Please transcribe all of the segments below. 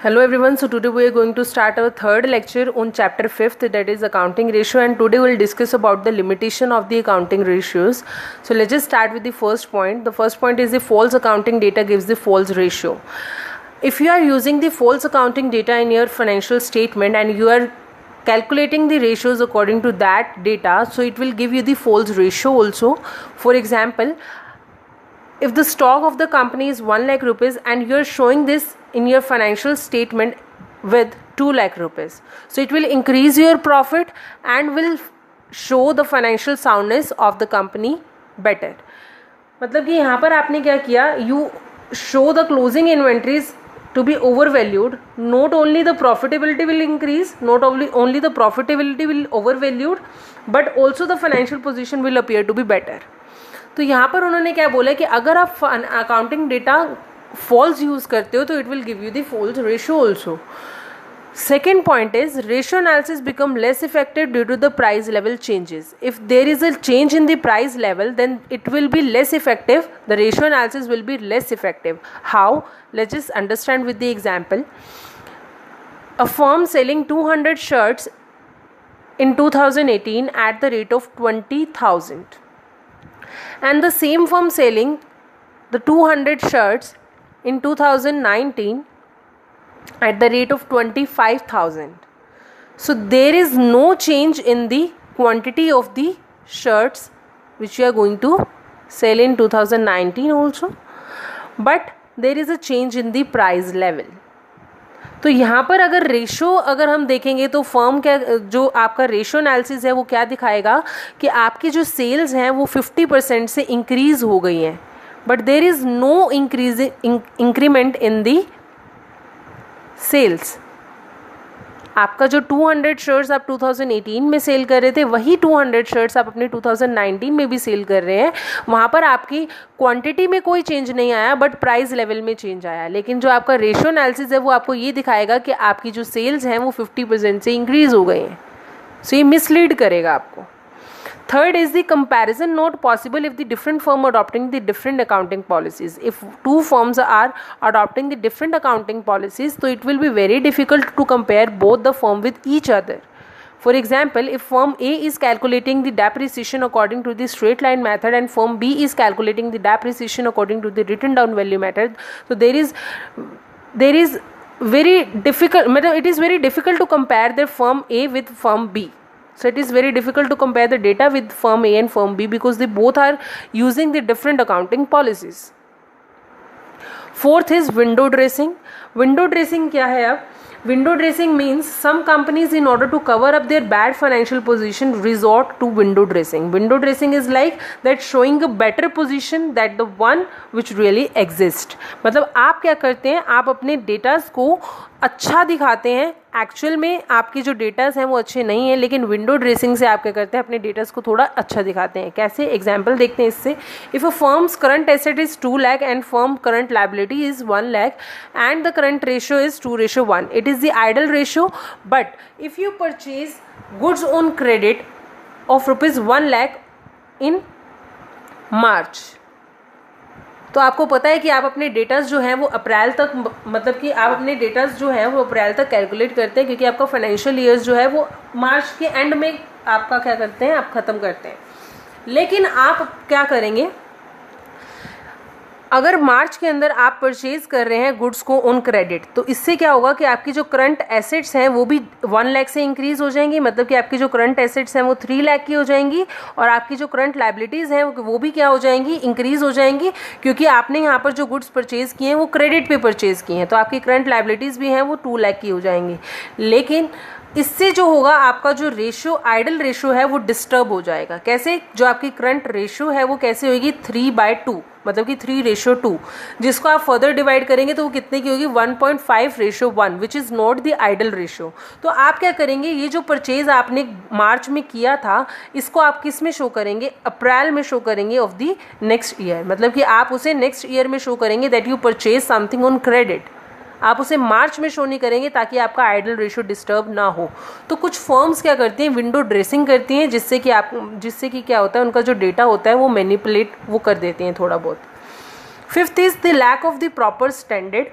Hello everyone, so today we are going to start our third lecture on chapter 5th, that is accounting ratio, and today we will discuss about the limitation of the accounting ratios. So let's just start with the first point. The first point is the false accounting data gives the false ratio. If you are using the false accounting data in your financial statement and you are calculating the ratios according to that data, so it will give you the false ratio also. For example, if the stock of the company is 1 lakh rupees and you are showing this in your financial statement with 2 lakh rupees, so it will increase your profit and will show the financial soundness of the company better. मतलब कि यहाँ पर आपने क्या किया, you show the closing inventories to be overvalued. Not only the profitability will increase, not only the profitability will overvalued, but also the financial position will appear to be better. तो यहाँ पर उन्होंने क्या बोला कि अगर आप अकाउंटिंग डेटा फॉल्स यूज करते हो तो it will give you the false ratio also. Second point is ratio analysis become less effective due to the price level changes. If there is a change in the price level, then it will be less effective. The ratio analysis will be less effective. How? Let's just understand with the example. A firm selling 200 shirts in 2018 at the rate of 20,000. And the same firm selling the 200 shirts in 2019 at the rate of 25,000. So there is no change in the quantity of the shirts which you are going to sell in 2019 also, but there is a change in the price level. तो यहाँ पर अगर ratio अगर हम देखेंगे तो firm क्या, जो आपका रेशो एनालिसिस है वो क्या दिखाएगा कि आपकी जो सेल्स हैं वो 50% से इंक्रीज हो गई हैं, but there is no increment in the sales. आपका जो 200 शर्ट्स आप 2018 में सेल कर रहे थे वही 200 शर्ट्स आप अपने 2019 में भी सेल कर रहे हैं. वहाँ पर आपकी क्वांटिटी में कोई चेंज नहीं आया, बट प्राइस लेवल में चेंज आया. लेकिन जो आपका रेशियो एनालिसिस है वो आपको ये दिखाएगा कि आपकी जो सेल्स हैं वो 50% से इंक्रीज हो गए हैं. सो ये मिसलीड करेगा आपको. Third is the comparison not possible if the different firm adopting the different accounting policies. If two firms are adopting the different accounting policies, so it will be very difficult to compare both the firm with each other. For example, if firm A is calculating the depreciation according to the straight line method and firm B is calculating the depreciation according to the written down value method, so there is very difficult, it is very difficult to compare the firm A with firm B. So it is very difficult to compare the data with firm A and firm B because they both are using the different accounting policies. Fourth is window dressing. Window dressing क्या है अब? Window dressing means some companies in order to cover up their bad financial position resort to window dressing. Window dressing is like that showing a better position than the one which really exists. मतलब आप क्या करते हैं, आप अपने datas को अच्छा दिखाते हैं. एक्चुअल में आपके जो डेटास हैं वो अच्छे नहीं हैं, लेकिन विंडो ड्रेसिंग से आप क्या करते हैं, अपने डेटास को थोड़ा अच्छा दिखाते हैं. कैसे? एग्जांपल देखते हैं इससे. If a firm's current asset is 2 lakh and firm current liability is 1 lakh and the current ratio is 2:1, it is the ideal ratio. But if you purchase goods on credit of ₹1 lakh in March, तो आपको पता है कि आप अपने datas जो हैं वो अप्रैल तक, मतलब कि आप अपने डेटास जो हैं वो अप्रैल तक कैलकुलेट करते हैं, क्योंकि आपका फाइनेंशियल ईयर्स जो है वो मार्च के एंड में आपका क्या करते हैं, आप ख़त्म करते हैं. लेकिन आप क्या करेंगे, अगर मार्च के अंदर आप परचेज कर रहे हैं गुड्स को ऑन क्रेडिट, तो इससे क्या होगा कि आपकी जो करंट एसेट्स हैं वो भी 1 lakh से इंक्रीज हो जाएंगी. मतलब कि आपकी जो करंट एसेट्स हैं वो 3 lakh की हो जाएंगी और आपकी जो करंट लायबिलिटीज़ हैं वो भी क्या हो जाएंगी, इंक्रीज हो जाएंगी, क्योंकि आपने यहाँ पर जो गुड्स परचेज किए हैं वो क्रेडिट पे परचेज किए हैं, तो आपकी करंट लायबिलिटीज़ भी हैं वो 2 lakh की हो जाएंगी. लेकिन इससे जो होगा आपका जो रेशियो, आइडल रेशियो है वो डिस्टर्ब हो जाएगा. कैसे? जो आपकी करंट रेशियो है वो कैसे होगी, 3/2, मतलब कि 3:2, जिसको आप फर्दर डिवाइड करेंगे तो वो कितने की होगी, 1.5:1, which is not the ideal ratio. तो आप क्या करेंगे, ये जो परचेज आपने मार्च में किया था इसको आप किस में शो करेंगे, अप्रैल में शो करेंगे ऑफ द नेक्स्ट ईयर. मतलब कि आप उसे नेक्स्ट ईयर में शो करेंगे that you purchase something on credit. आप उसे मार्च में शो नहीं करेंगे ताकि आपका आइडल रेशियो डिस्टर्ब ना हो. तो कुछ फर्म्स क्या करती हैं, विंडो ड्रेसिंग करती हैं, जिससे कि क्या होता है, उनका जो डेटा होता है वो मैनिपुलेट कर देती हैं थोड़ा बहुत. Fifth is the lack of the proper standard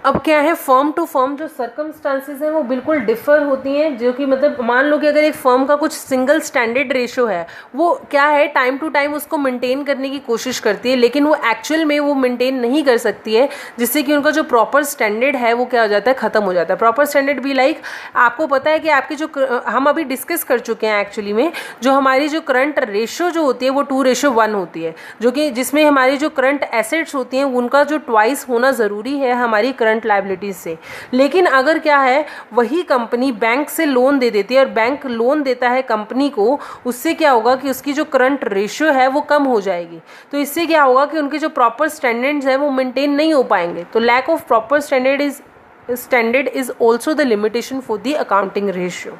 अब क्या है, फर्म टू फर्म जो सर्कमस्टांसेस हैं वो बिल्कुल डिफर होती हैं, जो कि मतलब मान लो कि अगर एक फर्म का कुछ सिंगल स्टैंडर्ड रेशो है, वो क्या है टाइम टू टाइम उसको मेंटेन करने की कोशिश करती है, लेकिन वो एक्चुअल में वो मेंटेन नहीं कर सकती है, जिससे कि उनका जो प्रॉपर स्टैंडर्ड है वो क्या हो जाता है, ख़त्म हो जाता है। प्रॉपर स्टैंडर्ड भी लाइक आपको पता है कि आपकी जो हम अभी डिस्कस कर चुके हैं एक्चुअली में, जो हमारी जो करंट रेशो जो होती है वो 2:1 होती है, जो कि जिसमें हमारी जो करंट एसेट्स होती हैं उनका जो ट्वाइस होना ज़रूरी है हमारी करंट लायबिलिटीज से। लेकिन अगर क्या है, वही कंपनी बैंक से लोन दे देती है और बैंक लोन देता है कंपनी को, उससे क्या होगा कि उसकी जो करंट रेशियो है वो कम हो जाएगी। तो इससे क्या होगा कि उनके जो प्रॉपर स्टैंडर्ड्स है वो मेंटेन नहीं हो पाएंगे। तो lack of proper standard is also the limitation for the accounting ratio.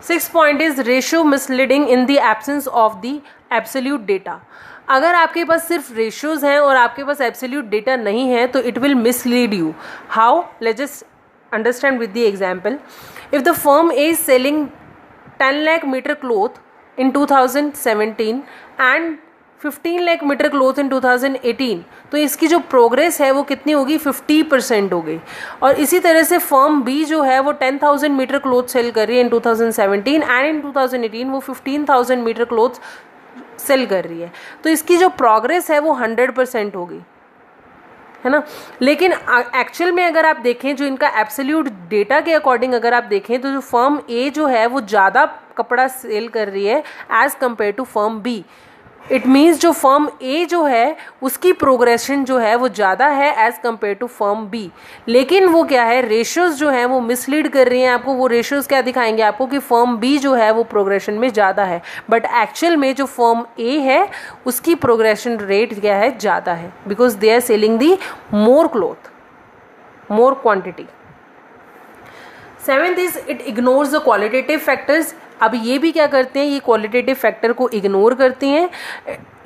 6th point is ratio misleading in the absence of the absolute data. अगर आपके पास सिर्फ रेशियोज हैं और आपके पास एब्सोल्यूट डेटा नहीं है तो it will mislead you. How? Let's just understand with the example. If the firm is selling 10 lakh metre cloth in 2017 and 15 lakh metre cloth in 2018, तो इसकी जो प्रोग्रेस है वो कितनी होगी, 50% हो गई। और इसी तरह से फर्म बी जो है वो 10,000 मीटर क्लोथ सेल कर रही है इन 2017 एंड इन 2018 वो 15,000 मीटर क्लोथ सेल कर रही है, तो इसकी जो प्रोग्रेस है वो 100% होगी, है ना। लेकिन एक्चुअल में अगर आप देखें, जो इनका एब्सोल्यूट डेटा के अकॉर्डिंग अगर आप देखें, तो जो फर्म ए जो है वो ज़्यादा कपड़ा सेल कर रही है as compared to firm B. It means जो फर्म ए जो है उसकी प्रोग्रेशन जो है वो ज़्यादा है as compared to firm B. लेकिन वो क्या है, रेशियोज जो हैं वो मिसलीड कर रही हैं आपको। वो रेशियोज क्या दिखाएंगे आपको कि फर्म बी जो है वो प्रोग्रेशन में ज़्यादा है, बट एक्चुअल में जो फर्म ए है उसकी प्रोग्रेशन रेट क्या है, ज़्यादा है, because they are selling the more cloth, more quantity. 7th is it ignores the qualitative factors. अब ये भी क्या करते हैं, ये क्वालिटेटिव फैक्टर को इग्नोर करती हैं,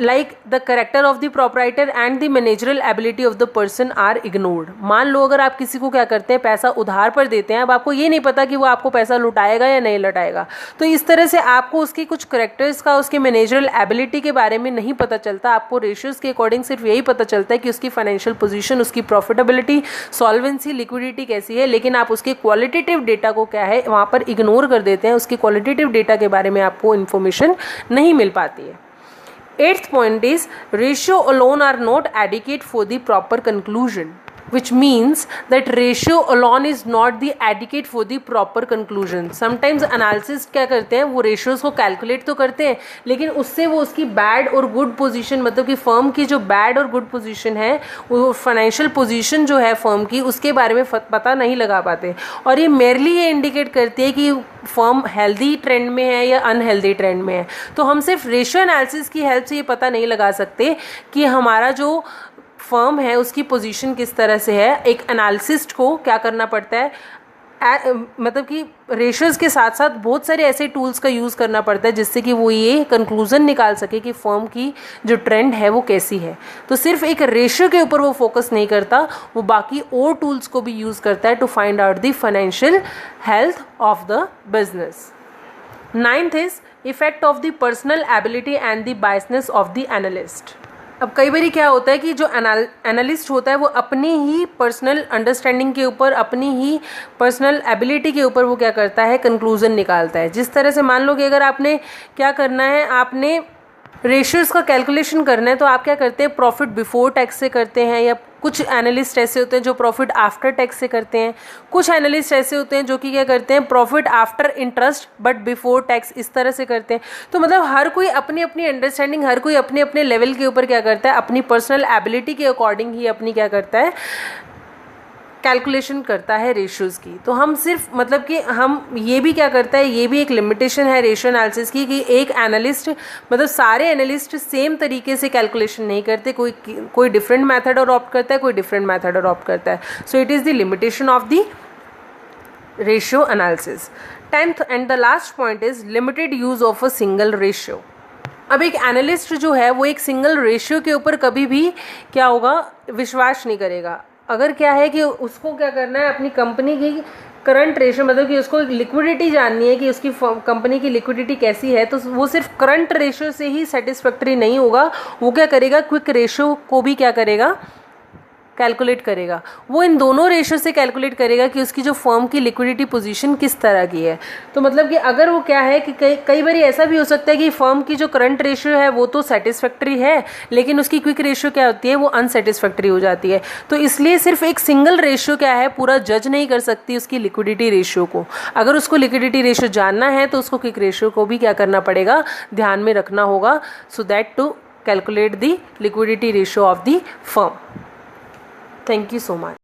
like the character of the proprietor and the managerial ability of the person are ignored. मान लो अगर आप किसी को क्या करते हैं, पैसा उधार पर देते हैं, अब आपको ये नहीं पता कि वो आपको पैसा लुटाएगा या नहीं लुटाएगा, तो इस तरह से आपको उसकी कुछ करेक्टर्स का, उसके मैनेजरल एबिलिटी के बारे में नहीं पता चलता। आपको रेशियोज के अकॉर्डिंग सिर्फ यही पता चलता है कि उसकी फाइनेंशियल पोजीशन, उसकी प्रॉफिटेबिलिटी, सॉल्वेंसी, लिक्विडिटी कैसी है, लेकिन आप उसके क्वालिटेटिव डेटा को क्या है वहाँ पर इग्नोर कर देते हैं। उसकी क्वालिटेटिव डेटा के बारे में आपको इन्फॉर्मेशन नहीं मिल पाती है। 8th point is ratio alone are not adequate for the proper conclusion, which means that ratio alone is not the adequate for the proper conclusion. Sometimes analysis क्या करते हैं, वो ratios को calculate तो करते हैं, लेकिन उससे वो उसकी bad और good position, मतलब कि firm की जो bad और good position है, वो financial position जो है firm की, उसके बारे में पता नहीं लगा पाते। और ये merely ये indicate करती है कि फर्म हेल्दी ट्रेंड में है या अनहेल्दी ट्रेंड में है। तो हम सिर्फ रेशियो एनालिसिस की हेल्प से ये पता नहीं लगा सकते कि हमारा जो फर्म है उसकी पोजीशन किस तरह से है। एक एनालिसिस्ट को क्या करना पड़ता है, मतलब कि रेशियोज के साथ साथ बहुत सारे ऐसे टूल्स का यूज़ करना पड़ता है जिससे कि वो ये कंक्लूजन निकाल सके कि फर्म की जो ट्रेंड है वो कैसी है। तो सिर्फ एक रेशियो के ऊपर वो फोकस नहीं करता, वो बाकी और टूल्स को भी यूज़ करता है to find out the financial health of the business. 9th is effect of the personal ability and the biasness of the analyst. अब कई बार क्या होता है कि जो एनालिस्ट होता है वो अपनी ही पर्सनल अंडरस्टैंडिंग के ऊपर, अपनी ही पर्सनल एबिलिटी के ऊपर वो क्या करता है, कंक्लूजन निकालता है। जिस तरह से मान लो कि अगर आपने क्या करना है, आपने रेशियोज का कैलकुलेशन करना है, तो आप क्या करते हैं, प्रॉफिट बिफोर टैक्स से करते हैं, या कुछ एनालिस्ट ऐसे होते हैं जो प्रॉफिट आफ्टर टैक्स से करते हैं, कुछ एनालिस्ट ऐसे होते हैं जो कि क्या करते हैं, profit after interest but before tax, इस तरह से करते हैं। तो मतलब हर कोई अपनी अपनी अंडरस्टैंडिंग, हर कोई अपने अपने लेवल के ऊपर क्या करता है, अपनी पर्सनल एबिलिटी के अकॉर्डिंग ही अपनी क्या करता है, कैलकुलेशन करता है रेशियोज की। तो हम सिर्फ मतलब कि हम ये भी क्या करता है, ये भी एक लिमिटेशन है रेशियो एनालिसिस की कि एक एनालिस्ट, मतलब सारे एनालिस्ट सेम तरीके से कैलकुलेशन नहीं करते, कोई डिफरेंट मेथड अडॉप्ट करता है, कोई डिफरेंट मेथड अडॉप्ट करता है। So it is the limitation of the ratio analysis. 10th and the last point is limited use of a single ratio. अब एक एनालिस्ट जो है वो एक सिंगल रेशियो के ऊपर कभी भी क्या होगा, विश्वास नहीं करेगा। अगर क्या है कि उसको क्या करना है, अपनी कंपनी की करंट रेशियो, मतलब कि उसको लिक्विडिटी जाननी है कि उसकी कंपनी की लिक्विडिटी कैसी है, तो वो सिर्फ करंट रेशियो से ही सेटिस्फैक्टरी नहीं होगा, वो क्या करेगा, क्विक रेशियो को भी क्या करेगा, कैलकुलेट करेगा, वो इन दोनों रेशियो से कैलकुलेट करेगा कि उसकी जो फर्म की लिक्विडिटी पोजीशन किस तरह की है। तो मतलब कि अगर वो क्या है कि कई बार ऐसा भी हो सकता है कि फर्म की जो करंट रेशियो है वो तो सेटिस्फैक्ट्री है, लेकिन उसकी क्विक रेशियो क्या होती है, वो अनसेटिस्फैक्ट्री हो जाती है। तो इसलिए सिर्फ एक सिंगल रेशियो क्या है, पूरा जज नहीं कर सकती उसकी लिक्विडिटी रेशियो को। अगर उसको लिक्विडिटी रेशियो जानना है तो उसको क्विक रेशियो को भी क्या करना पड़ेगा, ध्यान में रखना होगा, so that to calculate the liquidity ratio of the firm. Thank you so much.